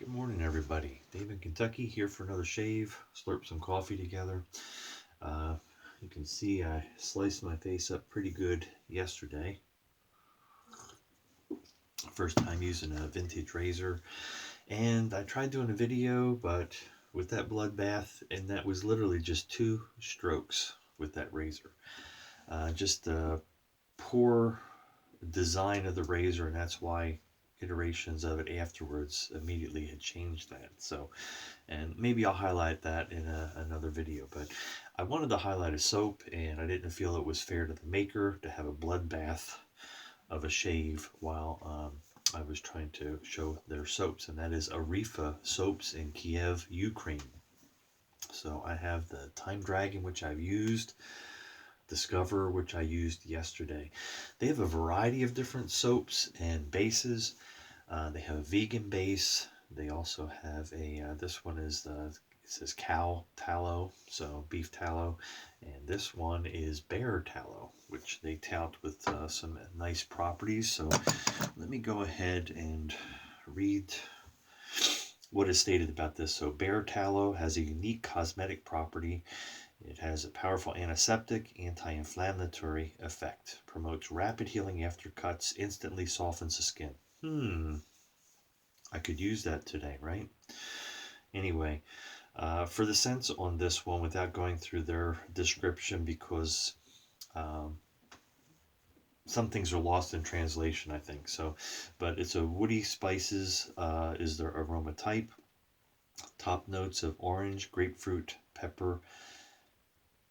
Good morning, everybody. Dave in Kentucky here for another shave. Slurp some coffee together. You can see I sliced my face up pretty good yesterday. First time using a vintage razor. And I tried doing a video, but with that bloodbath, and that was literally just 2 strokes with that razor. Just the poor design of the razor, and that's why iterations of it afterwards immediately had changed that. So, and maybe I'll highlight that in another video, but I wanted to highlight a soap, and I didn't feel it was fair to the maker to have a bloodbath of a shave while I was trying to show their soaps, and that is Arifa soaps in Kyiv, Ukraine. So I have the Time Dragon, which I've used, Discover, which I used yesterday. They have a variety of different soaps and bases. They have a vegan base. They also have a, this one is it says cow tallow, so beef tallow. And this one is bear tallow, which they tout with some nice properties. So let me go ahead and read what is stated about this. So bear tallow has a unique cosmetic property. It has a powerful antiseptic, anti-inflammatory effect, promotes rapid healing after cuts, instantly softens the skin. I could use that today, right? Anyway, for the scents on this one, without going through their description, because some things are lost in translation, I think. So, but it's a woody spices is their aroma type. Top notes of orange, grapefruit, pepper,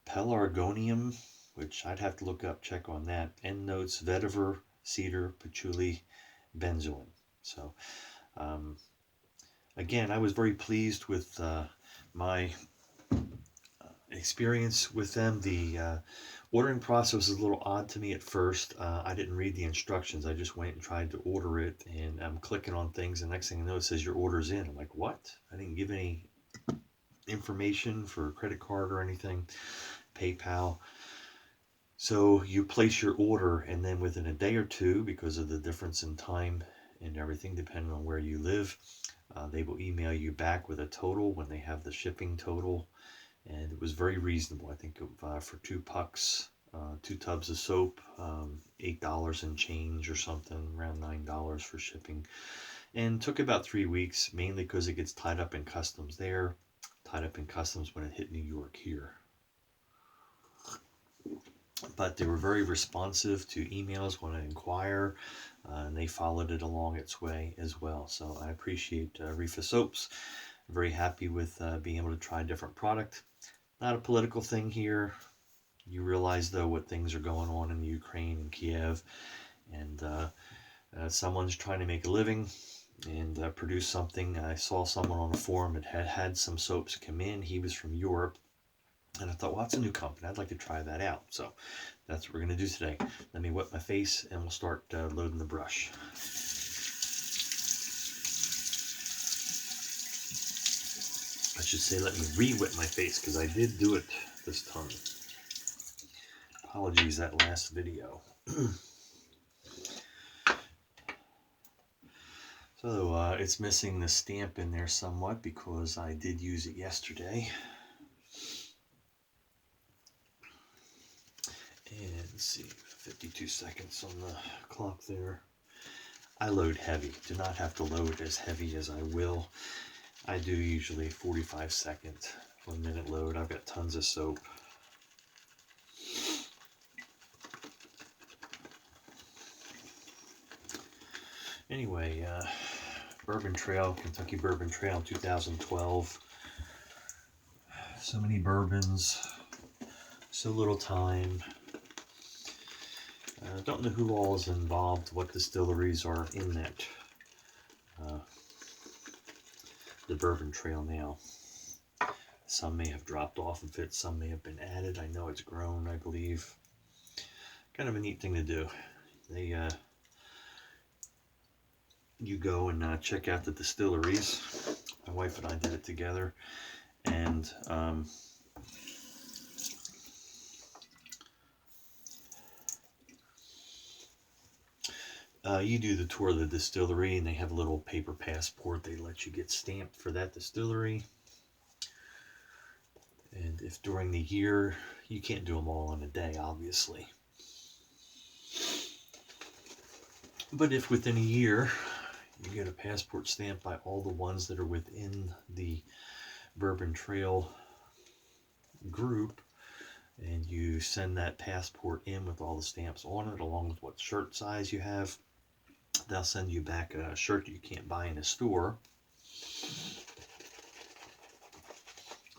pelargonium, which I'd have to look up, check on that. End notes, vetiver, cedar, patchouli, benzoin. So, again, I was very pleased with my experience with them. The ordering process was a little odd to me at first. I didn't read the instructions. I just went and tried to order it, and I'm clicking on things, and next thing I know, it says your order's in. I'm like, what? I didn't give any information for a credit card or anything, PayPal. So you place your order, and then within a day or two, because of the difference in time and everything, depending on where you live, they will email you back with a total when they have the shipping total. And it was very reasonable. I think for 2 pucks, 2 tubs of soap, $8 and change or something, around $9 for shipping. And took about 3 weeks, mainly because it gets tied up in customs there, tied up in customs when it hit New York here. But they were very responsive to emails when I inquire, and they followed it along its way as well. So I appreciate Arifa soaps. Very happy with being able to try a different product. Not a political thing here. You realize, though, what things are going on in Ukraine and Kyiv, and someone's trying to make a living and produce something. I saw someone on a forum that had some soaps come in. He was from Europe. And I thought, well, that's a new company. I'd like to try that out. So that's what we're going to do today. Let me wet my face, and we'll start loading the brush. I should say, let me re-wet my face, because I did do it this time. Apologies, that last video. So it's missing the stamp in there somewhat, because I did use it yesterday. And let's see, 52 seconds on the clock there. I load heavy. Do not have to load as heavy as I will. I do usually 45-second, 1-minute load. I've got tons of soap. Anyway, Bourbon Trail, Kentucky Bourbon Trail 2012. So many bourbons, so little time. Don't know who all is involved, what distilleries are in that, the Bourbon Trail now. Some may have dropped off of it, some may have been added. I know it's grown, I believe. Kind of a neat thing to do. They, you go and check out the distilleries. My wife and I did it together, and You do the tour of the distillery, and they have a little paper passport they let you get stamped for that distillery. And if during the year, you can't do them all in a day, obviously. But if within a year, you get a passport stamped by all the ones that are within the Bourbon Trail group, and you send that passport in with all the stamps on it, along with what shirt size you have, they'll send you back a shirt that you can't buy in a store,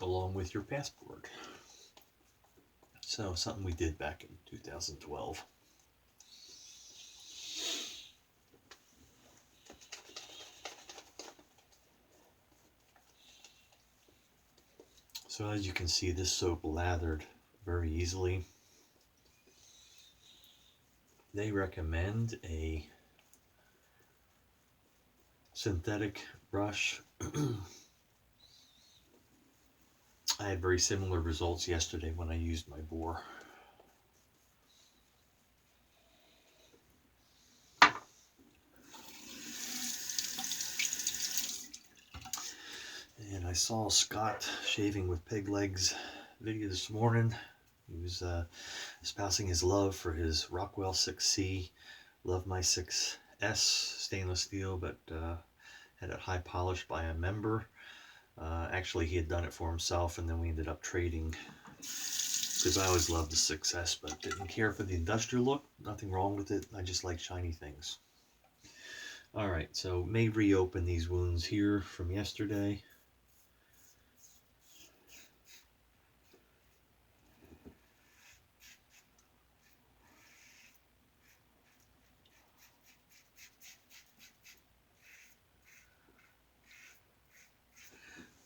along with your passport. So something we did back in 2012. So as you can see, this soap lathered very easily. They recommend a synthetic brush. I had very similar results yesterday when I used my Boar. And I saw Scott shaving with peg legs video this morning. He was espousing his love for his Rockwell 6C. Love my 6S stainless steel, but had it high polished by a member. Actually, he had done it for himself, and then we ended up trading, because I always loved the 6S, but didn't care for the industrial look. Nothing wrong with it. I just like shiny things. Alright, so may reopen these wounds here from yesterday.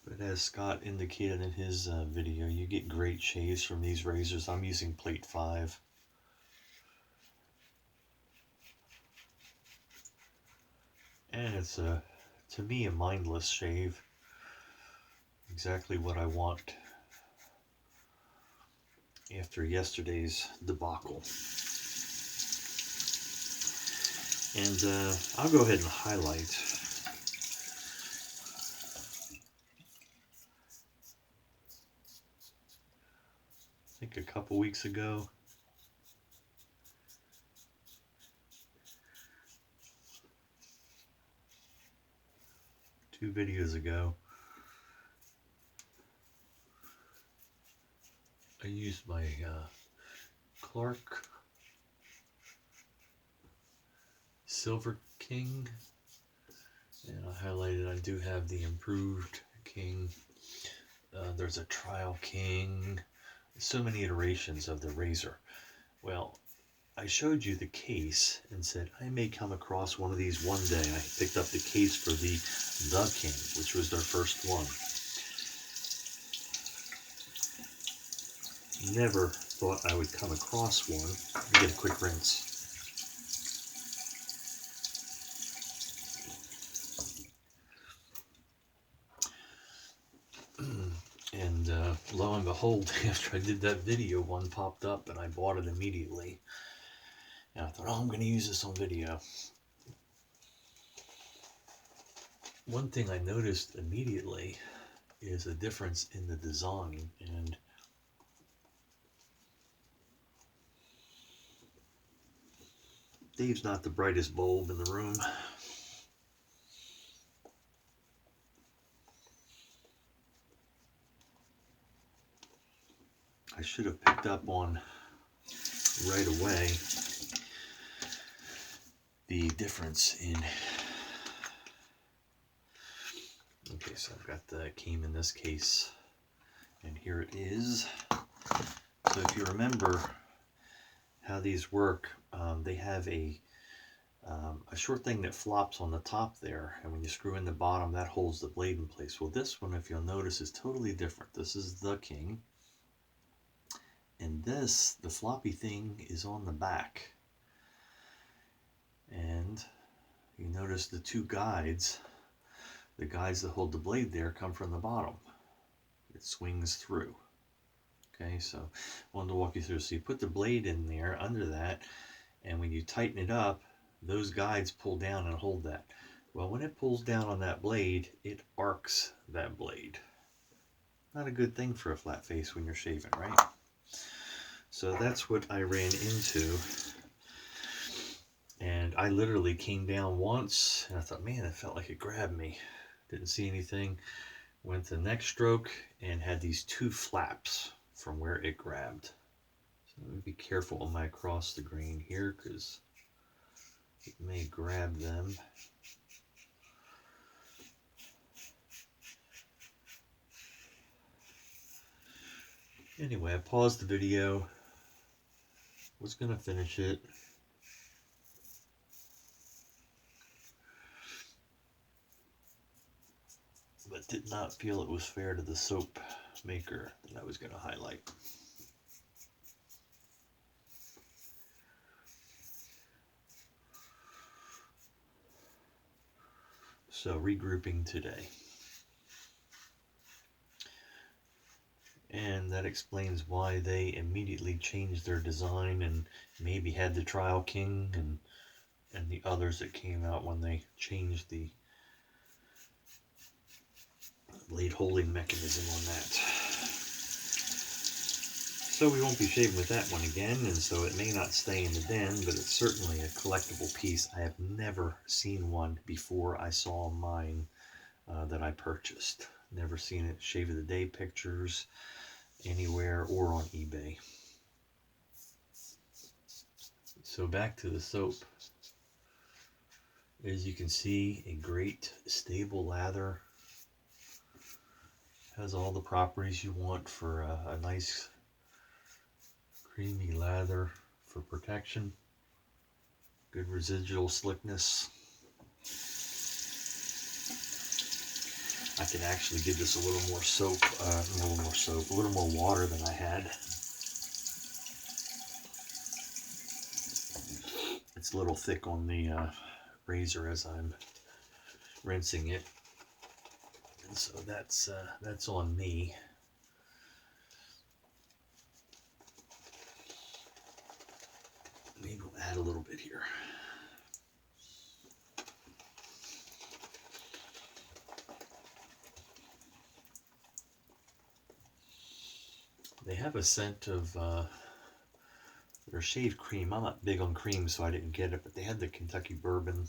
But as Scott indicated in his video, you get great shaves from these razors. I'm using plate 5. And it's, to me, a mindless shave. Exactly what I want after yesterday's debacle. And I'll go ahead and highlight. I think a couple weeks ago, 2 videos ago, I used my Clark Silver King, and I highlighted I do have the improved King. There's a trial King. So many iterations of the razor. Well, I showed you the case and said I may come across one of these one day. I picked up the case for the King, which was their first one. Never thought I would come across one. Let me get a quick rinse. And lo and behold, after I did that video, one popped up and I bought it immediately. And I thought, oh, I'm going to use this on video. One thing I noticed immediately is a difference in the design, and Dave's not the brightest bulb in the room. I should have picked up on right away the difference in. Okay, so I've got the Came in this case, and here it is. So if you remember how these work, they have a short thing that flops on the top there, and when you screw in the bottom, that holds the blade in place. Well, this one, if you'll notice, is totally different. This is the King, and this, the floppy thing, is on the back. And you notice the 2 guides, the guides that hold the blade there, come from the bottom. It swings through. Okay, so I wanted to walk you through. So you put the blade in there under that, and when you tighten it up, those guides pull down and hold that. Well, when it pulls down on that blade, it arcs that blade. Not a good thing for a flat face when you're shaving, right? So that's what I ran into. And I literally came down once, and I thought, man, it felt like it grabbed me. Didn't see anything. Went to the next stroke and had these two flaps from where it grabbed. So let me be careful when I cross the grain here, because it may grab them. Anyway, I paused the video. Was going to finish it. But did not feel it was fair to the soap maker that I was going to highlight. So regrouping today. And that explains why they immediately changed their design and maybe had the Trial King and the others that came out when they changed the blade holding mechanism on that. So we won't be shaving with that one again, and so it may not stay in the den, but it's certainly a collectible piece. I have never seen one before I saw mine that I purchased. Never seen it. Shave of the Day pictures anywhere or on eBay. So back to the soap. As you can see, a great stable lather. Has all the properties you want for a nice creamy lather for protection. Good residual slickness. I can actually give this a little more soap, a little more water than I had. It's a little thick on the razor as I'm rinsing it, and so that's on me. Maybe we'll add a little bit here. They have a scent of their shaved cream. I'm not big on cream, so I didn't get it, but they had the Kentucky bourbon.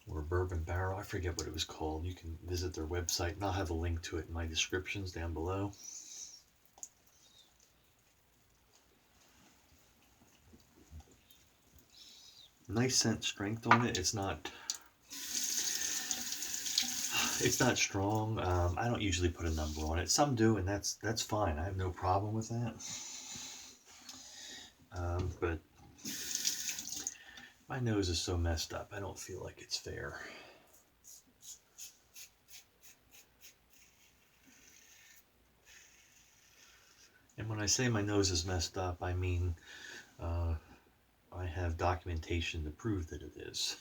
Or bourbon barrel. I forget what it was called. You can visit their website, and I'll have a link to it in my descriptions down below. Nice scent strength on it. It's not strong. I don't usually put a number on it. Some do, and that's fine. I have no problem with that. But my nose is so messed up. I don't feel like it's fair. And when I say my nose is messed up, I mean I have documentation to prove that it is.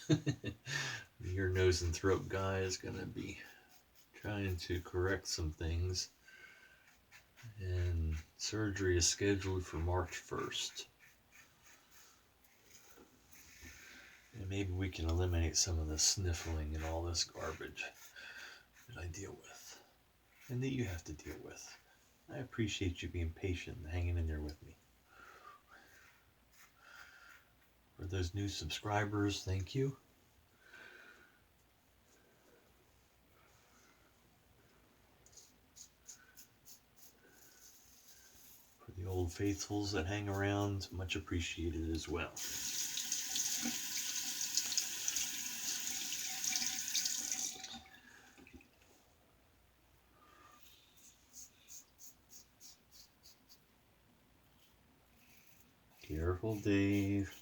Your nose and throat guy is going to be trying to correct some things. And surgery is scheduled for March 1st. And maybe we can eliminate some of the sniffling and all this garbage that I deal with. And that you have to deal with. I appreciate you being patient and hanging in there with me. For those new subscribers, thank you. For the old faithfuls that hang around, much appreciated as well. Careful, Dave.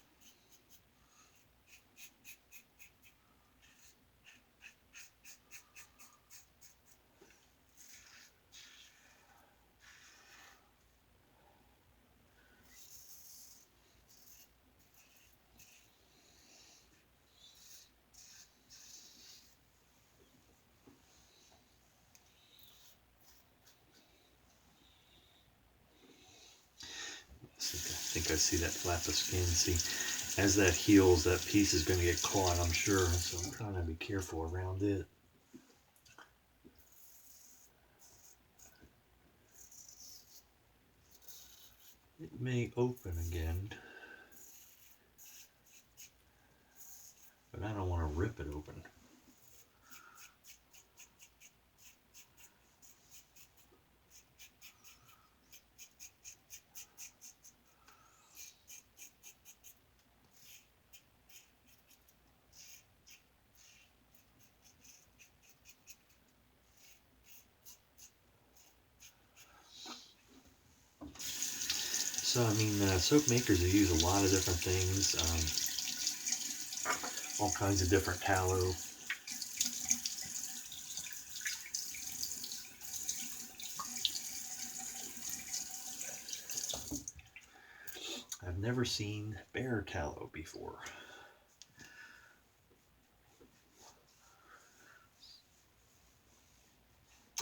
guys see that flap of skin. See, as that heals, that piece is going to get caught, I'm sure. So I'm trying to be careful around it. It may open again, but I don't want to rip it open. So, I mean, soap makers, they use a lot of different things, all kinds of different tallow. I've never seen bear tallow before.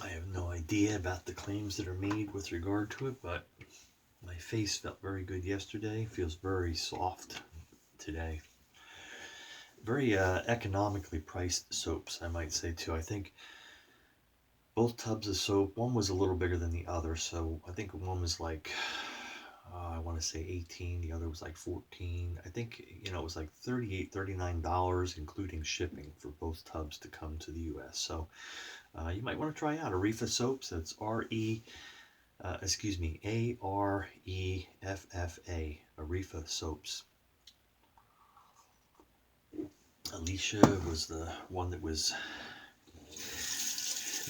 I have no idea about the claims that are made with regard to it, but my face felt very good yesterday. Feels very soft today. Very economically priced soaps, I might say too. I think both tubs of soap, one was a little bigger than the other, so I think one was like, I want to say 18, the other was like 14. I think, you know, it was like $38, $39, including shipping for both tubs to come to the US. So you might want to try out Arifa soaps. That's Areffa, Arifa soaps. Alicia was the one that was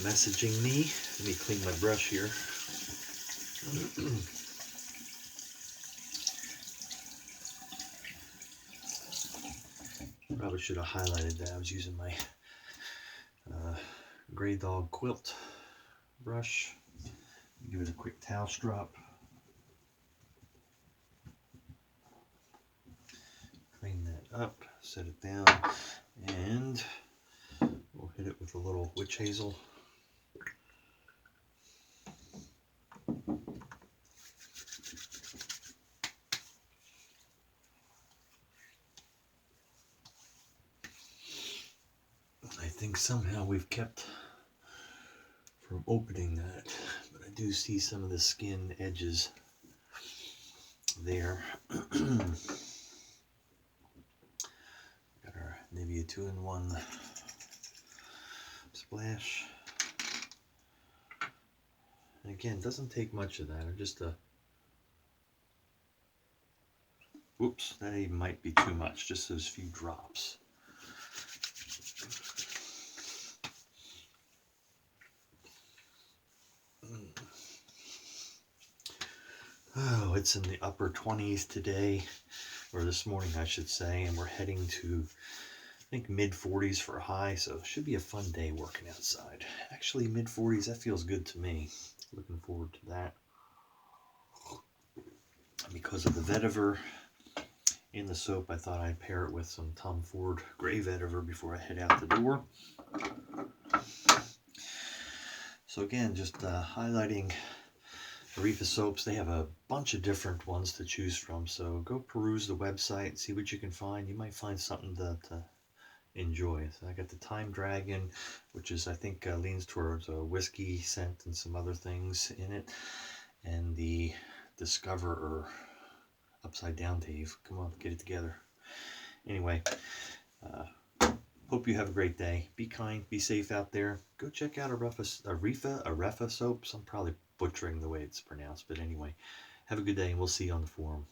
messaging me. Let me clean my brush here. Probably should have highlighted that. I was using my Greydog Quilt brush. Give it a quick towel strop. Clean that up, set it down, and we'll hit it with a little witch hazel. I think somehow we've kept from opening that, but I do see some of the skin edges there. Got our Nivea 2-in-1 splash. And again, doesn't take much of that. Just whoops, that even might be too much. Just those few drops. Oh, it's in the upper 20s today, or this morning I should say, and we're heading to, I think, mid-40s for a high, so it should be a fun day working outside. Actually, mid-40s, that feels good to me. Looking forward to that. Because of the vetiver in the soap, I thought I'd pair it with some Tom Ford gray vetiver before I head out the door. So again, just highlighting Arifa soaps. They have a bunch of different ones to choose from, so go peruse the website, see what you can find. You might find something to enjoy. So I got the Time Dragon, which is, I think, leans towards a whiskey scent and some other things in it, and the Discoverer Upside Down Dave. Come on, get it together. Anyway, hope you have a great day. Be kind, be safe out there. Go check out Areffa soaps. I'm probably butchering the way it's pronounced, but anyway, have a good day, and we'll see you on the forum.